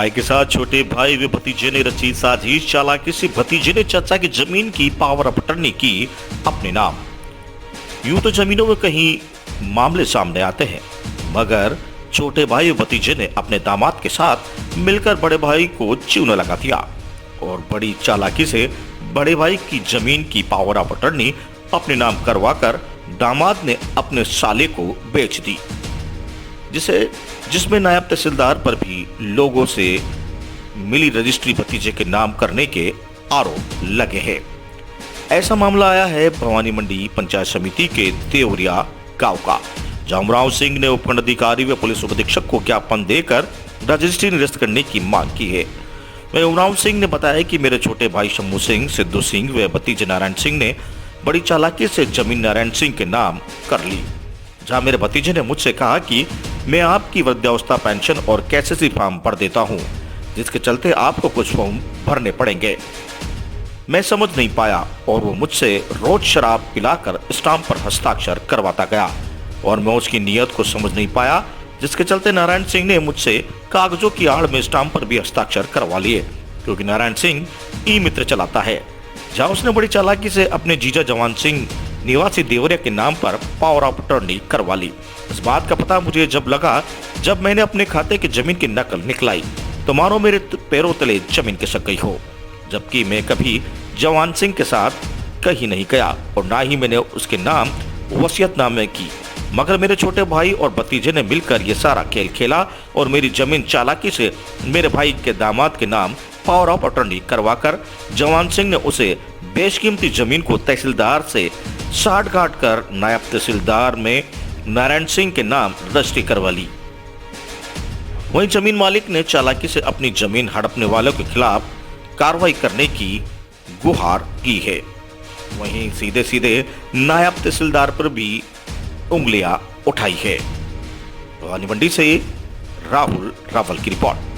भाई के साथ छोटे भाई व भतीजे ने रची साजिश। चालाकी से भतीजे ने चाचा की जमीन की पावर ऑफ अटर्नी की अपने नाम। यूं तो जमीनों में कहीं मामले सामने आते हैं, मगर छोटे भाई व भतीजे ने अपने दामाद के साथ मिलकर बड़े भाई को चूना लगा दिया और बड़ी चालाकी से बड़े भाई की जमीन की पावर ऑफ अटर्नी अपने नाम करवाकर दामाद ने अपने साले को बेच दी, जिसमें नायब तहसीलदार पर भी लोगों से मिली रजिस्ट्री भतीजे के नाम करने के आरोप लगे हैं। ऐसा मामला आया है भवानी मंडी पंचायत समिति के देवरिया गांव का, जहां उमराव सिंह ने उपखंड अधिकारी व पुलिस उप अधीक्षक को ज्ञापन देकर रजिस्ट्री निरस्त करने की मांग की है। वहीं उमराव सिंह ने बताया कि मेरे छोटे भाई शंभू सिंह, सिद्धू सिंह व भतीजे नारायण सिंह ने बड़ी चालाकी से जमीन नारायण सिंह के नाम कर ली, जहां मेरे भतीजे ने मुझसे कहा कि मैं आपकी वृद्धावस्था पेंशन और कैसेसी फॉर्म भर देता हूं, जिसके चलते आपको कुछ फॉर्म भरने पड़ेंगे। मैं समझ नहीं पाया और वो मुझसे रोज शराब पिलाकर स्टाम्प पर हस्ताक्षर करवाता गया और मैं उसकी नीयत को समझ नहीं पाया, जिसके चलते नारायण सिंह ने मुझसे कागजों की आड़ में स्टाम्प पर भी हस्ताक्षर करवा लिए, क्योंकि नारायण सिंह ई मित्र चलाता है, जहां उसने बड़ी चालाकी से अपने जीजा जवान सिंह निवासी देवरिया के नाम पर पावर ऑफ अटर्नी करवा ली। इस बात का पता मुझे जब लगा, जब मैंने अपने खाते की जमीन की नकल निकलाई, तो मानो मेरे पैरों तले जमीन खिसक गई हो, जबकि मैं कभी जवान सिंह के साथ कहीं नहीं गया और ना ही मैंने उसके नाम वसीयतनामे की, मगर मेरे छोटे भाई और भतीजे ने मिलकर ये सारा खेल खेला और मेरी जमीन चालाकी से मेरे भाई के दामाद के नाम पावर ऑफ अटर्नी करवाकर जवान सिंह ने उसे बेशकीमती जमीन को तहसीलदार से साठ गांठ कर नायब तहसीलदार में नारायण सिंह के नाम रजिस्ट्री करवा ली। वहीं जमीन मालिक ने चालाकी से अपनी जमीन हड़पने वालों के खिलाफ कार्रवाई करने की गुहार की है। वहीं सीधे सीधे नायब तहसीलदार पर भी उंगलियां उठाई है। भवानी मंडी से राहुल रावल की रिपोर्ट।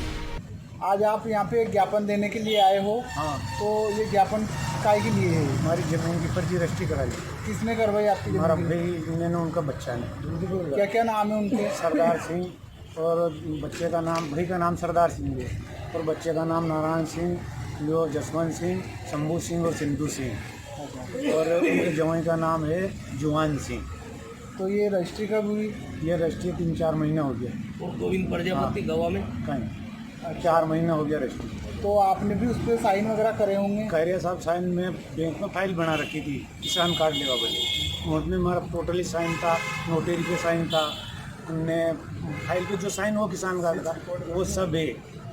आज आप यहाँ पे ज्ञापन देने के लिए आए हो? हाँ। तो ये ज्ञापन काय के लिए है? हमारी जमीन की फर्जी रजिस्ट्री करा ली। किसने करवाई आपकी हमारा जमीन की? भाई मैंने उनका बच्चा ने। क्या क्या नाम है उनके? सरदार सिंह और बच्चे का नाम, भाई का नाम सरदार सिंह है और बच्चे का नाम नारायण सिंह, जो जसवंत सिंह, शंभू सिंह और सिद्धू सिंह, और उनके जवाई का नाम है जुआन सिंह। तो ये रजिस्ट्री कब हुई? ये रजिस्ट्री 3-4 महीना हो गया। और गोविंद प्रजापति गवा में कहीं 4 महीना हो गया रजिस्ट्री। तो आपने भी उस पर साइन वगैरह करे होंगे? खैरिया साहब साइन में बैंक में फाइल बना रखी थी, किसान कार्ड लेवा बोले, उसमें हमारा टोटली साइन था, नोटरी पे साइन था, हमने फाइल पे जो साइन हो किसान कार्ड का वो सब है।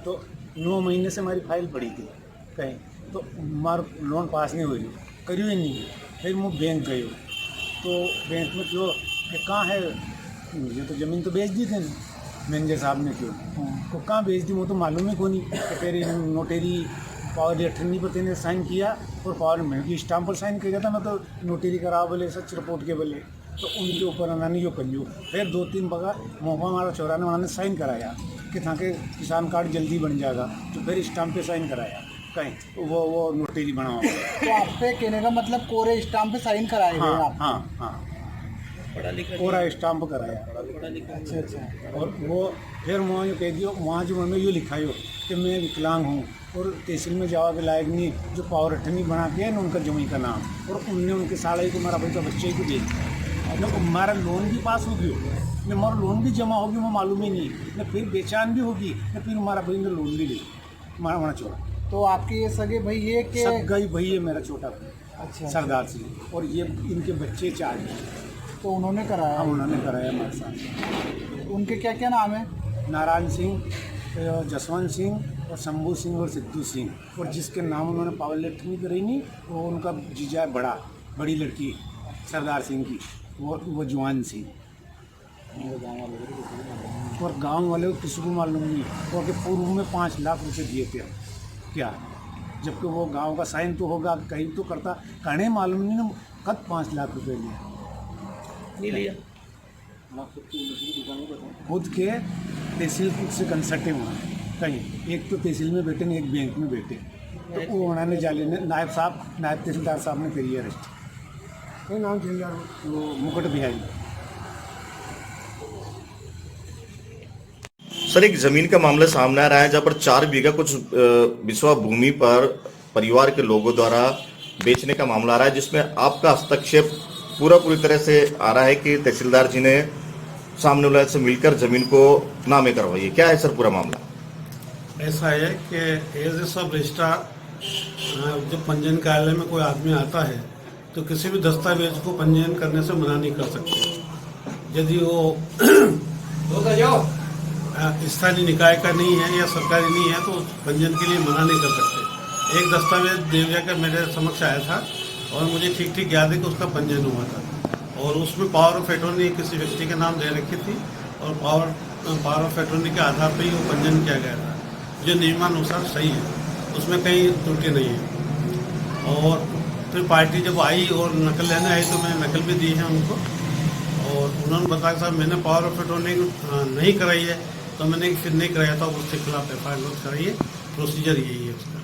तो 9 महीने से हमारी फाइल पड़ी थी कहीं, तो हमारा लोन पास नहीं हुई, करी ही नहीं। फिर मैं बैंक गई, तो बैंक में क्यों कि कहाँ है, ये तो ज़मीन तो बेच दी थी मैनेजर साहब ने, क्यों तो कहाँ बेच दी वो तो मालूम ही कोई नहीं। तो तेरी नोटरी पावर अटर्नी पर तेने साइन किया और पावर में की स्टाम्प पर साइन किया था, मैं तो नोटरी करा बोले, सच रिपोर्ट के बोले, तो उनके ऊपर उन्होंने यो कंजू फिर 2-3 बगा मौका मारा चौरा ने, उन्होंने साइन कराया कि ताकि किसान कार्ड जल्दी बन जाएगा, तो फिर स्टाम्प पे साइन कराया कहीं, तो वो नोटरी बना हुआ। तो आप पे कहने का मतलब कोरे स्टाम्प पे साइन कराए गए हाँ आप? हाँ, पढ़ा लिखा पूरा स्टाम्प कराया। पढ़ा लिखा। अच्छा। और वो फिर वहाँ जो कह दियो, वहाँ जो मैंने ये लिखा हो कि मैं विकलांग हूँ और तहसील में जावा के लायक नहीं, जो पावर अटर्नी बना के है ना उनका जमी का नाम, और उनने उनके साड़े को मेरा भाई का बच्चे को दे दिया। हमारा लोन भी पास हो गया, न हमारा लोन भी जमा होगी, वो मालूम ही नहीं, न फिर बेचान भी होगी, न फिर हमारा भाई ने लोन भी ले हमारा छोटा। तो आपके ये सगे भाई ये के? सब गई भाई है मेरा छोटा भाई। अच्छा। सरदार सिंह, और ये इनके बच्चे 4 हैं। तो उन्होंने कराया? हाँ, उन्होंने कराया हमारे साथ। उनके क्या क्या नाम है? नारायण सिंह, जसवंत सिंह और शंभू सिंह और सिद्धू सिंह, और जिसके नाम उन्होंने पावर अटर्नी कराई नहीं, वो उनका जीजा है बड़ी लड़की सरदार सिंह की, वो जुआन सिंह। और गांव वाले को किसी को मालूम नहीं, वो कि पूर्व में 5 लाख रुपए दिए थे क्या, जबकि वो गांव का साइन तो होगा, कहीं तो करता, कहने मालूम नहीं ना, कब 5 लाख रुपए लिया नहीं लिया। खुद के तहसील से कंसल्टिंग हुआ कहीं, एक तो तहसील में बैठे, एक बैंक में बैठे, तो वो उन्होंने जाले ने नायब तहसीलदार साहब ने करी है अरेस्ट। नाम तहसीलदार वो मुकुट बिहारी। सर, एक जमीन का मामला सामने आ रहा है जहां पर 4 बीघा कुछ बिस्वा भूमि पर परिवार के लोगों द्वारा बेचने का मामला आ रहा है, जिसमें आपका हस्तक्षेप पूरी तरह से आ रहा है कि तहसीलदार जी ने सामने वाले से मिलकर जमीन को नामे करवाई है। क्या है सर पूरा मामला? ऐसा है कि एज ए सब रजिस्ट्रार जब पंजीयन कार्यालय में कोई आदमी आता है तो किसी भी दस्तावेज को पंजीयन करने से मना नहीं कर सकते। यदि वो स्थानीय निकाय का नहीं है या सरकारी नहीं है तो पंजीयन के लिए मना नहीं कर सकते। एक दस्तावेज देवरिया का मेरे समक्ष आया था और मुझे ठीक याद है कि उसका पंजीयन हुआ था और उसमें पावर ऑफ अटॉर्नी किसी व्यक्ति के नाम दे रखी थी और पावर ऑफ अटॉर्नी के आधार पर ही वो पंजीयन किया गया था, जो नियमानुसार सही है, उसमें कहीं त्रुटि नहीं है। और फिर पार्टी जब आई और नकल लेने आई तो मैंने नकल भी दी है उनको और उन्होंने बताया साहब मैंने पावर ऑफ अटॉर्नी नहीं कराई है, तो मैंने फिर नहीं कराया था, उसके खिलाफ एफआईआर दर्ज कराई है। प्रोसीजर यही है उसका।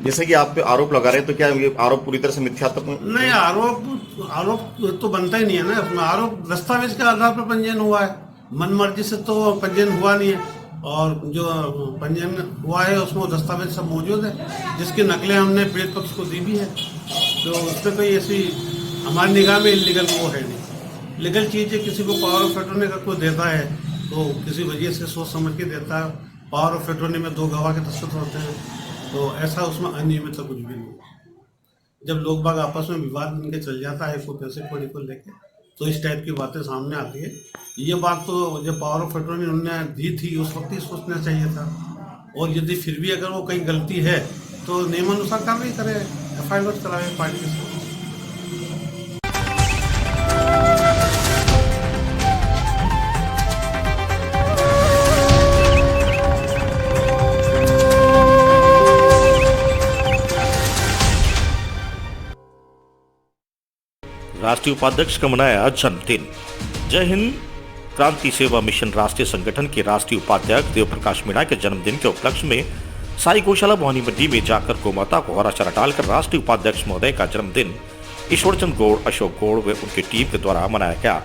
जैसे कि आप पे आरोप लगा रहे हैं, तो क्या ये आरोप पूरी तरह से मिथ्यात्मक नहीं? आरोप तो बनता ही नहीं है ना उसमें। आरोप दस्तावेज के आधार पर पंजीयन हुआ है, मन मर्जी से तो पंजीयन हुआ नहीं है। और जो पंजीयन हुआ है उसमें दस्तावेज सब मौजूद है, जिसकी नकलें हमने पीड़ित पक्ष को दी भी है। तो उसमें कोई ऐसी हमारी निगाह में इलीगल वो है नहीं। लीगल चीज़ है, किसी को पावर ऑफ अटॉर्नी का कोई देता है तो किसी वजह से सोच समझ के देता है। पावर ऑफ अटॉर्नी में 2 गवाह के दस्तखत होते हैं, तो ऐसा उसमें अनियमितता कुछ भी नहीं। जब लोग बाग आपस में विवाद बन के चल जाता है को पैसे कौड़ी को लेके, तो इस टाइप की बातें सामने आती है। ये बात तो जब पावर ऑफ अटॉर्नी उन्होंने दी थी उस वक्त ही सोचना चाहिए था। और यदि फिर भी अगर वो कहीं गलती है तो नियमानुसार कार्रवाई करे, एफआईआर दर्ज कराए पार्टी से। राष्ट्रीय उपाध्यक्ष का मनाया जन्मदिन। जय हिंद क्रांति सेवा मिशन राष्ट्रीय संगठन के राष्ट्रीय उपाध्यक्ष देव प्रकाश मीणा के जन्मदिन के उपलक्ष्य में साई गौशाला भवानी मंडी में जाकर गोमाता को हरा चारा डालकर राष्ट्रीय उपाध्यक्ष महोदय का जन्मदिन ईश्वरचंद गौड़, अशोक गौड़ व उनकी टीम के द्वारा मनाया गया।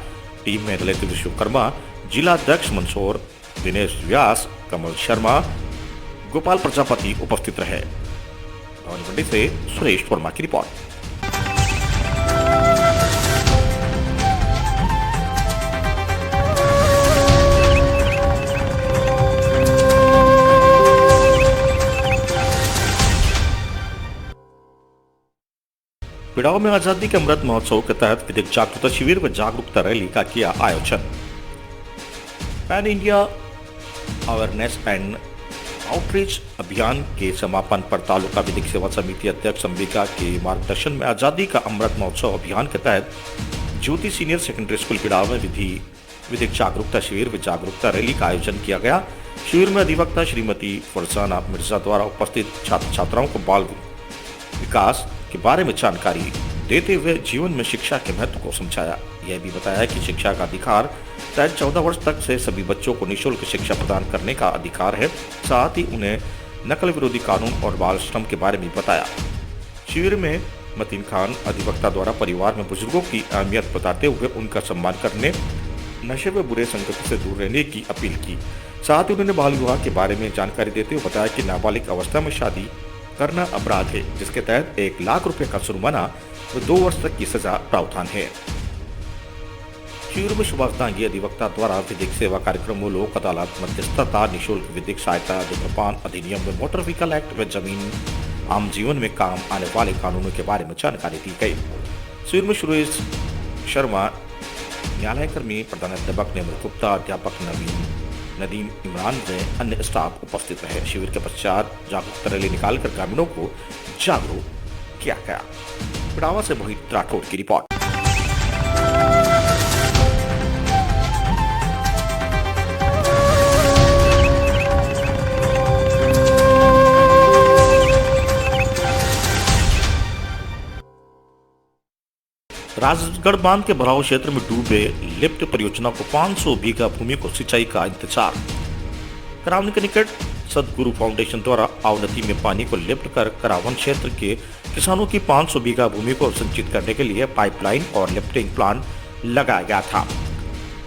टीम में ललित विश्वकर्मा, जिला अध्यक्ष मंदसौर दिनेश व्यास, कमल शर्मा, गोपाल प्रजापति उपस्थित रहे। भवानी मंडी से सुरेश वर्मा की रिपोर्ट। पिड़ाव में आजादी के अमृत महोत्सव के तहत विधिक जागरूकता शिविर व जागरूकता रैली का किया आयोजन। Pan India awareness and outreach अभियान के समापन पर तालुका विधिक सेवा समिति अध्यक्ष अंबिका के मार्गदर्शन में आजादी का अमृत महोत्सव अभियान के तहत ज्योति सीनियर सेकेंडरी स्कूल पिड़ाव में विधिक जागरूकता शिविर व जागरूकता रैली का आयोजन किया गया। शिविर में अधिवक्ता श्रीमती फरजाना मिर्जा द्वारा उपस्थित छात्र छात्राओं को बाल विकास के बारे में जानकारी देते हुए जीवन में शिक्षा के महत्व को समझाया। यह भी बताया कि शिक्षा का अधिकार तहत 14 वर्ष तक से सभी बच्चों को निःशुल्क शिक्षा प्रदान करने का अधिकार है। साथ ही उन्हें नकल विरोधी कानून और बाल श्रम के बारे में बताया। शिविर में मतीन खान अधिवक्ता द्वारा परिवार में बुजुर्गों की अहमियत बताते हुए उनका सम्मान करने, नशे व बुरे संगति से दूर रहने की अपील की। साथ ही उन्होंने बाल विवाह के बारे में जानकारी देते हुए बताया कि नाबालिग अवस्था में शादी करना अपराध है, जिसके तहत 1 लाख रुपए का जुर्माना व 2 वर्ष तक की सजा प्रावधान है। शिविर में सुभाष दांगी अधिवक्ता द्वारा विधिक सेवा कार्यक्रमों, लोक अदालत, मध्यस्थता, निःशुल्क विधिक सहायता, धूम्रपान अधिनियम व मोटर व्हीकल एक्ट व जमीन आम जीवन में काम आने वाले कानूनों के बारे में जानकारी दी गई। शिविर में सुरेश शर्मा, न्यायालय कर्मी, प्रधानाध्यापक नियमित गुप्ता, अध्यापक नदीम इमरान व अन्य स्टाफ उपस्थित रहे। शिविर के पश्चात जागरूकता रैली निकालकर ग्रामीणों को जागरूक किया गया। पिड़ावा से मोहित राठौड़ की रिपोर्ट। राजगढ़ बांध के भराव क्षेत्र में डूबे लिफ्ट परियोजना को 500 बीघा भूमि को सिंचाई का इंतजार। करावनी के निकट सदगुरु फाउंडेशन द्वारा आवनती में पानी को लिफ्ट कर करावन क्षेत्र के किसानों की 500 बीघा भूमि को संचित करने के लिए पाइपलाइन और लिफ्टिंग प्लांट लगाया गया था।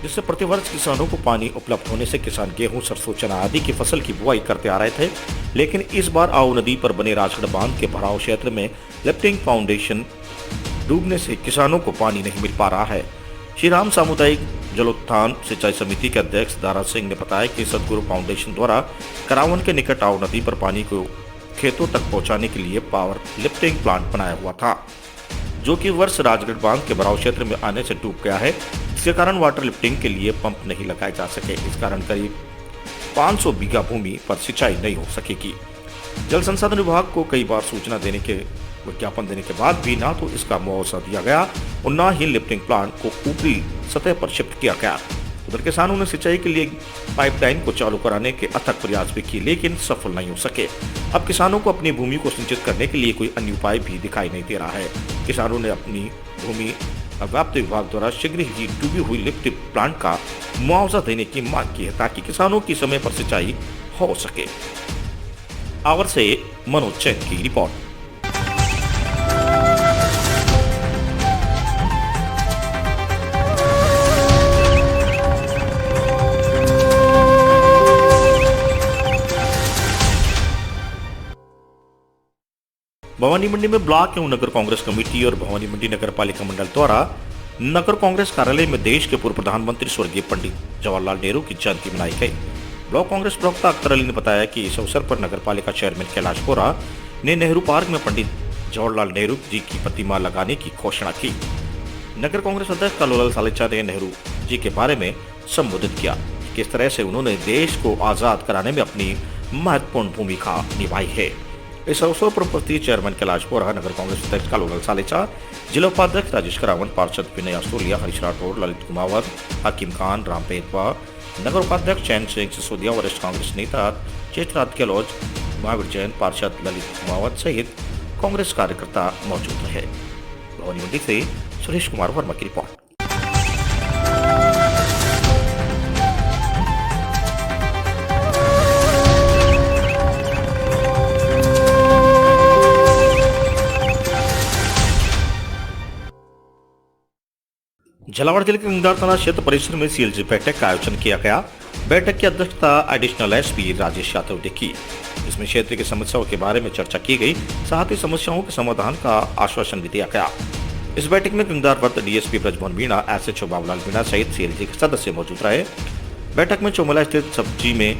जिससे प्रतिवर्ष किसानों को पानी उपलब्ध होने से किसान गेहूं, सरसों, चना आदि की फसल की बुआई करते आ रहे थे। लेकिन इस बार आओ नदी पर बने राजगढ़ बांध के भराव क्षेत्र में लिफ्टिंग फाउंडेशन डूबने से किसानों को पानी नहीं मिल पा रहा है। श्री राम सामुदायिक जलोत्थान सिंचाई समिति के अध्यक्ष दारा सिंह ने बताया कि सदगुरु फाउंडेशन द्वारा करावन के निकट आओ नदी पर पानी को खेतों तक पहुंचाने के लिए पावर लिफ्टिंग प्लांट बनाया हुआ था, जो कि वर्ष राजगढ़ बांध के भराव क्षेत्र में आने से डूब गया है। इसके कारण वाटर लिफ्टिंग के लिए पंप नहीं लगाए जा सके। इस कारण करीब 500 बीघा भूमि पर सिंचाई नहीं हो सकेगी। जल संसाधन विभाग को कई बार सूचना देने के विज्ञापन देने के बाद भी ना तो इसका मुआवजा दिया गया और न ही लिफ्टिंग प्लांट को ऊपरी सतह पर शिफ्ट किया गया। उधर किसानों ने सिंचाई के लिए पाइपलाइन को चालू कराने के अथक प्रयास भी किए, लेकिन सफल नहीं हो सके। अब किसानों को अपनी भूमि को सिंचित करने के लिए कोई अन्य उपाय भी दिखाई नहीं दे रहा है। किसानों ने अपनी भूमि अवाप्ति विभाग द्वारा शीघ्र ही डूबी हुई लिफ्टिंग प्लांट का मुआवजा देने की मांग की है, ताकि किसानों की समय पर सिंचाई हो सके। आवर से मनोज जैन की रिपोर्ट। भवानी मंडी में ब्लॉक एवं नगर कांग्रेस कमेटी और भवानी मंडी नगर पालिका मंडल द्वारा नगर कांग्रेस कार्यालय में देश के पूर्व प्रधानमंत्री स्वर्गीय पंडित जवाहरलाल नेहरू की जयंती मनाई गई। ब्लॉक कांग्रेस प्रवक्ता अख्तर अली ने बताया कि इस अवसर पर नगर पालिका चेयरमैन कैलाश बोरा ने नेहरू पार्क में पंडित जवाहरलाल नेहरू जी की प्रतिमा लगाने की घोषणा की। नगर कांग्रेस अध्यक्ष कालूलाल सालेचा ने नेहरू जी के बारे में संबोधित किया, किस तरह से उन्होंने देश को आजाद कराने में अपनी महत्वपूर्ण भूमिका निभाई है। इस अवसर पर उपस्थित चेयरमैन कैलाश बोरा, नगर कांग्रेस अध्यक्ष कालूलाल सालेचा, जिला उपाध्यक्ष राजेश करावन, पार्षद विनय अस्तोलिया, हरीश राठौर, ललित कुमावत, हकीम खान, राम पेदवा, नगर उपाध्यक्ष चैन सिंह सिसोदिया, वरिष्ठ कांग्रेस नेता चेतराज गहलोत, महावीर जैन, पार्षद ललित कुमावत सहित कांग्रेस कार्यकर्ता मौजूद रहे। भवानी मंडी से सुरेश कुमार वर्मा की रिपोर्ट। झालावाड़ जिले के गंगदार थाना क्षेत्र परिसर में सीएलजी बैठक का आयोजन किया गया। बैठक की अध्यक्षता एडिशनल एसपी राजेश यादव ने की। इसमें क्षेत्र की समस्याओं के बारे में चर्चा की गई, साथ ही समस्याओं के समाधान का आश्वासन भी दिया गया। इस बैठक में गंगदार वक्त डीएसपी ब्रजमोहन मीणा, एसएचओ बाबूलाल मीणा सहित सीएलजी के सदस्य मौजूद रहे। बैठक में चौमला स्थित सब्जी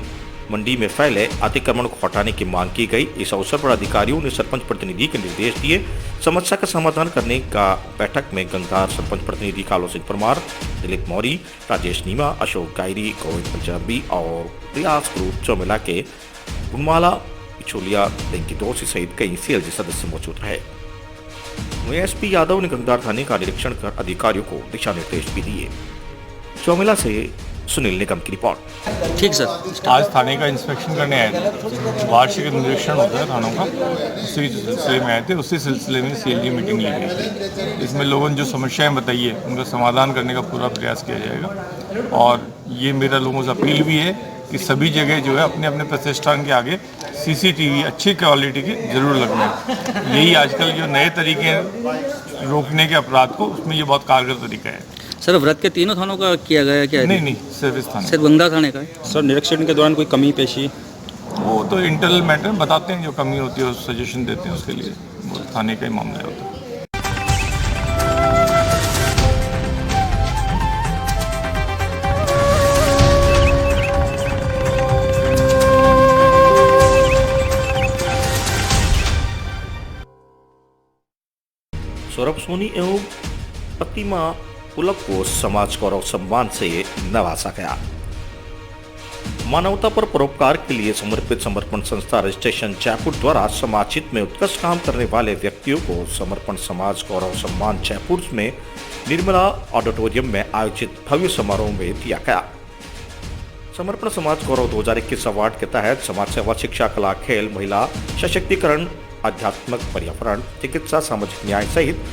मंडी में फैले अतिक्रमण को हटाने की मांग की गई। इस अवसर पर अधिकारियों ने सरपंच प्रतिनिधि के निर्देश दिए। समस्या का समाधान करने का बैठक में गंगदार सरपंच प्रतिनिधि कालो सिंह परमार, दिलीप मौर्य, राजेश नीमा, अशोक गायरी, गोविंद पंजाबी और प्रयास ग्रुप चौमला के गुणमाला पिछोलिया, बेंकी दोषी सहित कई सीएलजी सदस्य मौजूद रहे। वहीं एसपी यादव ने गंगदार थाने का निरीक्षण कर अधिकारियों को दिशा निर्देश भी दिए। चौमला से सुनील निगम की रिपोर्ट। ठीक सर। आज थाने का इंस्पेक्शन करने आए थे। वार्षिक निरीक्षण होता है थानों का, उसी सिलसिले में आए थे। उसी सिलसिले में सीएलजी मीटिंग ली गई। इसमें लोगों ने जो समस्याएं बताई है उनका समाधान करने का पूरा प्रयास किया जाएगा। और ये मेरा लोगों से अपील भी है कि सभी जगह जो है अपने अपने प्रतिष्ठान के आगे सीसीटीवी अच्छी क्वालिटी के जरूर लगना। यही आजकल जो नए तरीके रोकने के अपराध को, उसमें ये बहुत कारगर तरीका है। सर व्रत के तीनों थानों का किया गया क्या? नहीं, सिर्फ इस थाने, सिर्फ गंगदार थाने का है। सर निरीक्षण के दौरान कोई कमी पेशी? वो तो इंटरनल मैटर बताते हैं, जो कमी होती है सजेशन देते हैं, उसके लिए वो थाने का ही मामला होता है। सौरभ सोनी एवं प्रतिमा पुलक को समाज गौरव सम्मान से नवाजा गया। मानवता पर परोपकार के लिए समर्पित समर्पण संस्था रजिस्ट्रेशन जयपुर द्वारा समाज हित में उत्कृष्ट काम करने वाले व्यक्तियों को समर्पण समाज गौरव सम्मान जयपुर में निर्मला ऑडिटोरियम में आयोजित भव्य समारोह में दिया गया। समर्पण समाज गौरव 2021 अवार्ड के तहत समाज सेवा, शिक्षा, कला, खेल, महिला सशक्तिकरण, आध्यात्मिक, पर्यावरण, चिकित्सा, सामाजिक न्याय सहित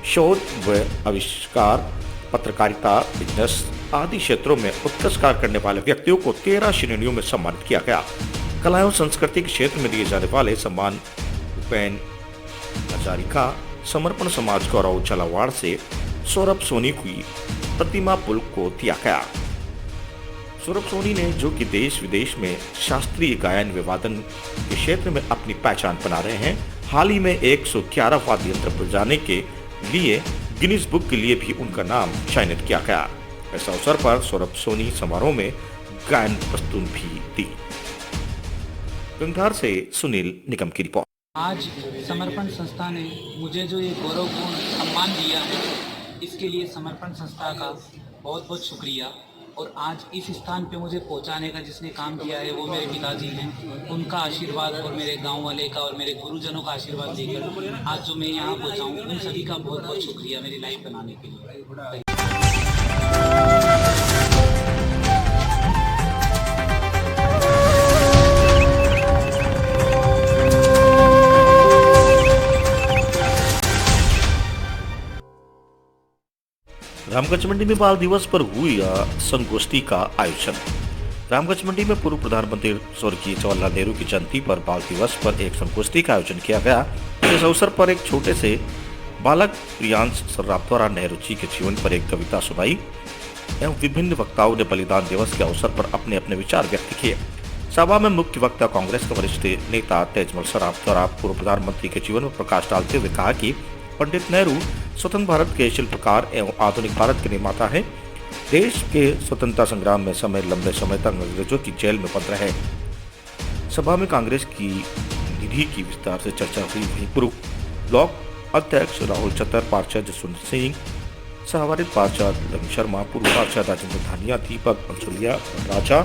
शोध व आविष्कार, पत्रकारिता, बिजनेस आदि क्षेत्रों में उत्कृष्ट कार्य करने वाले व्यक्तियों को 13 श्रेणियों में सम्मानित किया गया। कला एवं संस्कृति के क्षेत्र में दिए जाने वाले सम्मान भूपेन हजारिका समर्पण समाज गौरव झालावाड़ से सौरभ सोनी की प्रतिमा पुल को दिया गया। सौरभ सोनी ने, जो कि देश विदेश में शास्त्रीय गायन व वादन के क्षेत्र में अपनी पहचान बना रहे हैं, हाल ही में 111 वाद्य यंत्र बजाने के लिए गिनीज बुक के लिए भी उनका नाम चयनित किया गया। इस अवसर पर सौरभ सोनी समारोह में गायन प्रस्तुति भी दी। गंगार से सुनील निगम की रिपोर्ट। आज समर्पण संस्था ने मुझे जो ये गौरवपूर्ण सम्मान दिया है, इसके लिए समर्पण संस्था का बहुत बहुत शुक्रिया। और आज इस स्थान पे मुझे पहुंचाने का जिसने काम किया है वो मेरे पिताजी हैं। उनका आशीर्वाद और मेरे गांव वाले का और मेरे गुरुजनों का आशीर्वाद लेकर आज जो मैं यहाँ पहुंचा हूँ, उन सभी का बहुत बहुत शुक्रिया मेरी लाइफ बनाने के लिए। रामगंज मंडी में बाल दिवस पर हुई संगोष्ठी का आयोजन। रामगंज मंडी में पूर्व प्रधानमंत्री स्वर्गीय जवाहरलाल नेहरू की जयंती पर बाल दिवस पर एक संगोष्ठी का आयोजन किया गया। इस अवसर पर एक छोटे से बालक प्रियांश सर्राफ द्वारा नेहरू जी के जीवन पर एक कविता सुनाई एवं विभिन्न वक्ताओं ने बलिदान दिवस के अवसर पर अपने अपने विचार व्यक्त किए। सभा में मुख्य वक्ता कांग्रेस के वरिष्ठ नेता तेजमल सर्राफ द्वारा पूर्व प्रधानमंत्री के जीवन में प्रकाश डालते हुए कहा कि पंडित नेहरू स्वतंत्र भारत के शिल्पकार एवं आधुनिक भारत के निर्माता हैं। देश के स्वतंत्रता संग्राम में लंबे समय तक अंग्रेजों की जेल में बंद रहे। सभा में कांग्रेस की निधि की विस्तार से चर्चा हुई। वहीं पूर्व ब्लॉक अध्यक्ष राहुल चतर, पार्षद जसवंत सिंह, सहवारित पार्षद रवि शर्मा, पूर्व पार्षद राजेंद्र धानिया, दीपक अंसुलिया, राजा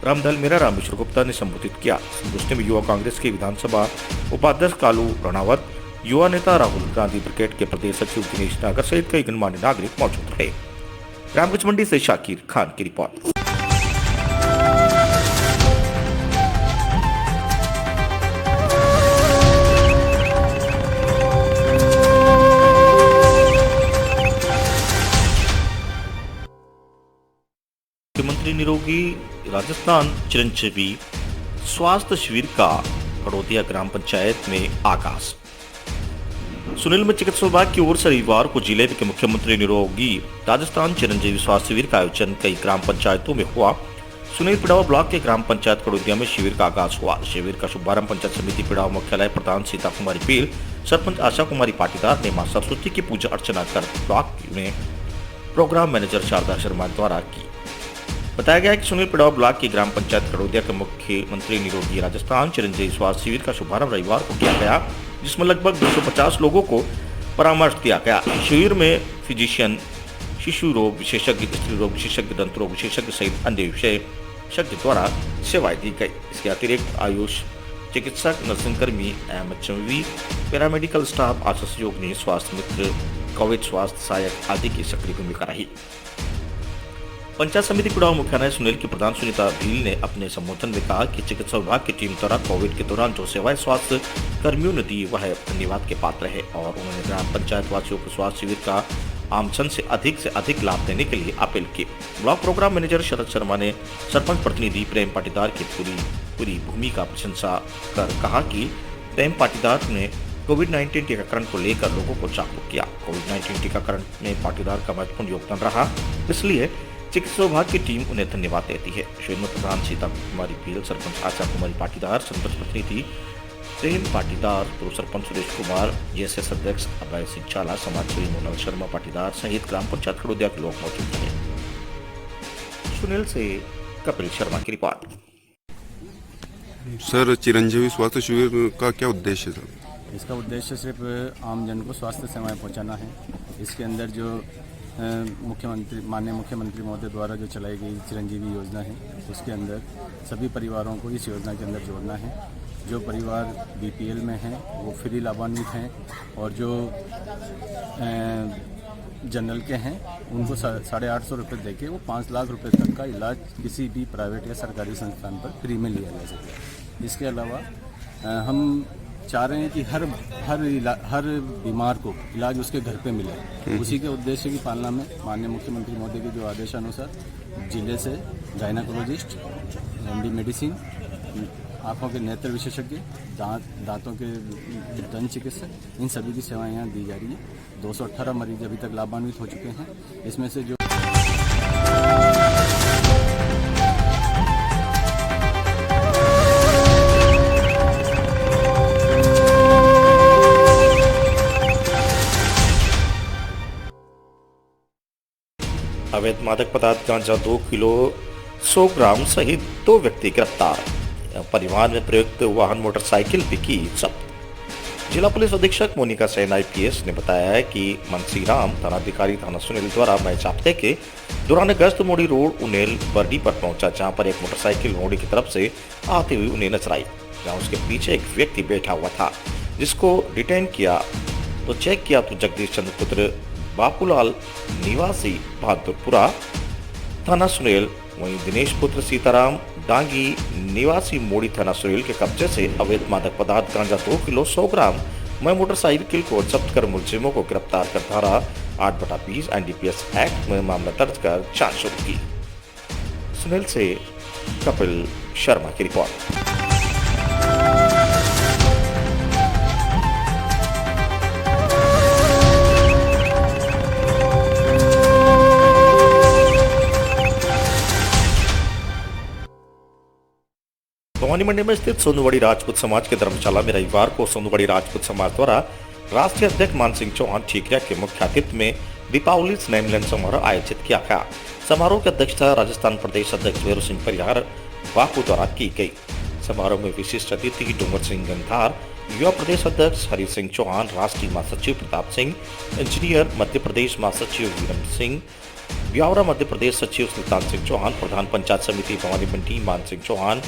रामदल मेरा, रामेश्वर गुप्ता ने संबोधित किया। संगोष्ठी में युवा कांग्रेस के विधानसभा उपाध्यक्ष कालू रणावत, युवा नेता राहुल गांधी ब्रिगेड के प्रदेश सचिव दिनेश नागर सहित कई गणमान्य नागरिक मौजूद रहे। रामगंज मंडी से शाकिर खान की रिपोर्ट। मुख्यमंत्री निरोगी राजस्थान चिरंजीवी स्वास्थ्य शिविर का हड़ौदिया ग्राम पंचायत में आगाज। सुनील में चिकित्सा विभाग की ओर से रविवार को जिले के मुख्यमंत्री निरोगी राजस्थान चिरंजीवी स्वास्थ्य शिविर का आयोजन कई ग्राम पंचायतों में हुआ। सुनील पिड़ावा ब्लॉक के ग्राम पंचायत हड़ौदिया में शिविर का आगाज हुआ। शिविर का शुभारंभ पंचायत समिति पिड़ावा मुख्यालय प्रधान सीता कुमारी पील, सरपंच आशा कुमारी पाटीदार ने मां सरस्वती की पूजा अर्चना कर ब्लॉक में प्रोग्राम मैनेजर शारदा शर्मा द्वारा की। बताया गया कि सुनील पिड़ावा ब्लॉक की ग्राम पंचायत हड़ौदिया के मुख्यमंत्री निरोगी राजस्थान चिरंजीवी स्वास्थ्य शिविर का शुभारंभ रविवार को किया गया, जिसमें लगभग 250 लोगों को परामर्श दिया गया। शिविर में फिजिशियन, शिशु रोग विशेषज्ञ, स्त्री रोग विशेषज्ञ, दंत रोग विशेषज्ञ सहित अन्य विशेषज्ञ द्वारा सेवाएं दी गई। इसके अतिरिक्त आयुष चिकित्सक, नर्सिंग कर्मी, एमएचएमवी, पैरामेडिकल स्टाफ, आशा सहयोगी, स्वास्थ्य मित्र, कोविड स्वास्थ्य सहायक आदि की सक्रिय भूमिका रही। पंचायत समिति पिड़ावा मुख्यालय सुनील की प्रधान सुनीता भील ने अपने संबोधन में कहा कि चिकित्सा विभाग की टीम द्वारा कोविड के दौरान जो सेवाएं स्वास्थ्य कर्मियों ने दी वह धन्यवाद के पात्र है और उन्होंने ग्राम पंचायत वासियों को स्वास्थ्य शिविर का आमजन से अधिक लाभ देने के लिए अपील की। Block programme manager Sharad Sharma ने सरपंच प्रतिनिधि प्रेम पाटीदार की पूरी भूमिका प्रशंसा कर कहा कि प्रेम पाटीदार ने कोविड-19 टीकाकरण को लेकर लोगों को जागरूक किया। कोविड-19 टीकाकरण में पाटीदार का महत्वपूर्ण योगदान रहा, इसलिए चिकित्सा विभाग की टीम उन्हें धन्यवाद देती है। शिविर में प्रधान सीता कुमारी पील, सरपंच आशा कुमारी पाटीदार, सरपंच प्रतिनिधि प्रेम पाटीदार, पूर्व सरपंच सुरेश कुमार, जेएसएस अध्यक्ष अभय सिंह चाला, समाजसेवी मोनल शर्मा पाटीदार सहित ग्राम पंचायत हड़ौदिया के लोग मौजूद रहे। सुनील से कपिल शर्मा की रिपोर्ट। सर, चिरंजीवी स्वास्थ्य शिविर का क्या उद्देश्य है? इसका उद्देश्य सिर्फ आम जन को स्वास्थ्य सेवाएं पहुंचाना है। इसके अंदर जो माननीय मुख्यमंत्री महोदय द्वारा जो चलाई गई चिरंजीवी योजना है, उसके अंदर सभी परिवारों को इस योजना के अंदर जोड़ना है। जो परिवार बीपीएल में हैं वो फ्री लाभान्वित हैं और जो जनरल के हैं उनको 850 रुपये देके वो 5 लाख रुपए तक का इलाज किसी भी प्राइवेट या सरकारी संस्थान पर फ्री में लिया जा सके। इसके अलावा हम चाह रहे हैं कि हर बीमार को इलाज उसके घर पे मिले। उसी के उद्देश्य की पालना में माननीय मुख्यमंत्री महोदय के जो आदेशानुसार जिले से गायनाकोलॉजिस्ट, एमडी मेडिसिन, आँखों के नेत्र विशेषज्ञ, दांतों के दंत चिकित्सक, इन सभी की सेवाएं यहाँ दी जा रही है। 218 मरीज अभी तक लाभान्वित हो चुके हैं। इसमें से जो अवैध मादक पदार्थ गांजा 2 किलो 100 ग्राम सहित 2 व्यक्ति गिरफ्तार। परिवहन में प्रयुक्त वाहन मोटरसाइकिल भी की जब्त। जिला पुलिस अधीक्षक मोनिका सेन IPS ने बताया है कि मनसीराम थानाधिकारी थाना सुनील द्वारा मैच हफ्ते के दौरान गश्त मोड़ी रोड उनेल बर्डी पर पहुंचा, जहां पर एक मोटरसाइकिल मोड़ी की तरफ से आती हुई उन्हें नजर आई, जहां उसके पीछे एक व्यक्ति बैठा हुआ था, जिसको डिटेन किया तो चेक किया तो जगदीश चंद्र पुत्र बापूलाल निवासी बहादुरपुरा थाना सुनेल, वहीं दिनेश पुत्र सीताराम डांगी निवासी मोड़ी थाना सुनेल के कब्जे से अवैध मादक पदार्थ गांजा 2 किलो 100 ग्राम में मोटरसाइकिल को जब्त कर मुलजिमों को गिरफ्तार कर धारा 8/20 NDPS एक्ट में मामला दर्ज कर जांच शुरू की। सुनेल से कपिल शर्मा की रिपोर्ट। भवानी मंडी में स्थित सोनूवाड़ी राजपूत समाज के धर्मशाला में रविवार को सोनूवाड़ी राजपूत समाज द्वारा राष्ट्रीय अध्यक्ष मान सिंह चौहान ठीकरिया के मुख्य आतिथ्य में दीपावली स्नेह मिलन समारोह आयोजित किया गया। समारोह की अध्यक्षता राजस्थान प्रदेश अध्यक्ष वीरू सिंह परिहार बापू द्वारा की गई। समारोह में विशिष्ट अतिथि डूंगर सिंह गंधार, युवा प्रदेश अध्यक्ष हरि सिंह चौहान, राष्ट्रीय महासचिव प्रताप सिंह, इंजीनियर मध्य प्रदेश महासचिव वीरम सिंह, ब्यावरा मध्य प्रदेश सचिव सुल्तान सिंह चौहान, प्रधान पंचायत समिति भवानी मंडी मान सिंह चौहान,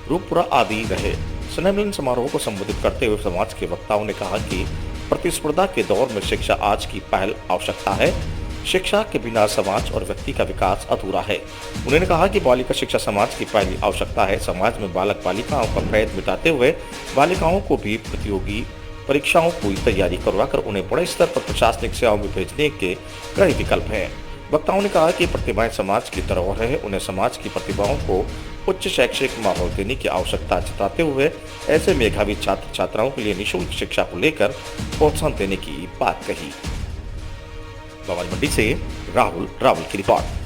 रूपपुरा आदि रहे। स्नेह मिलन समारोह को संबोधित करते हुए समाज के वक्ताओं ने कहा कि प्रतिस्पर्धा के दौर में शिक्षा आज की पहल आवश्यकता है। शिक्षा के बिना समाज और व्यक्ति का विकास अधूरा है। उन्होंने कहा कि बालिका शिक्षा समाज की पहली आवश्यकता है। समाज में बालक बालिकाओं का भेद मिटाते हुए बालिकाओं को भी प्रतियोगी परीक्षाओं की तैयारी करवाकर उन्हें बड़े स्तर पर प्रशासनिक सेवाओं में भेजने के कई विकल्प हैं। वक्ताओं ने कहा कि प्रतिभाएं समाज की धरोहर है, उन्हें समाज की प्रतिभाओं को उच्च शैक्षिक माहौल देने की आवश्यकता जताते हुए ऐसे मेधावी छात्र छात्राओं के लिए निःशुल्क शिक्षा को लेकर प्रोत्साहन देने की बात कही। भवानी मंडी से राहुल रावल की रिपोर्ट।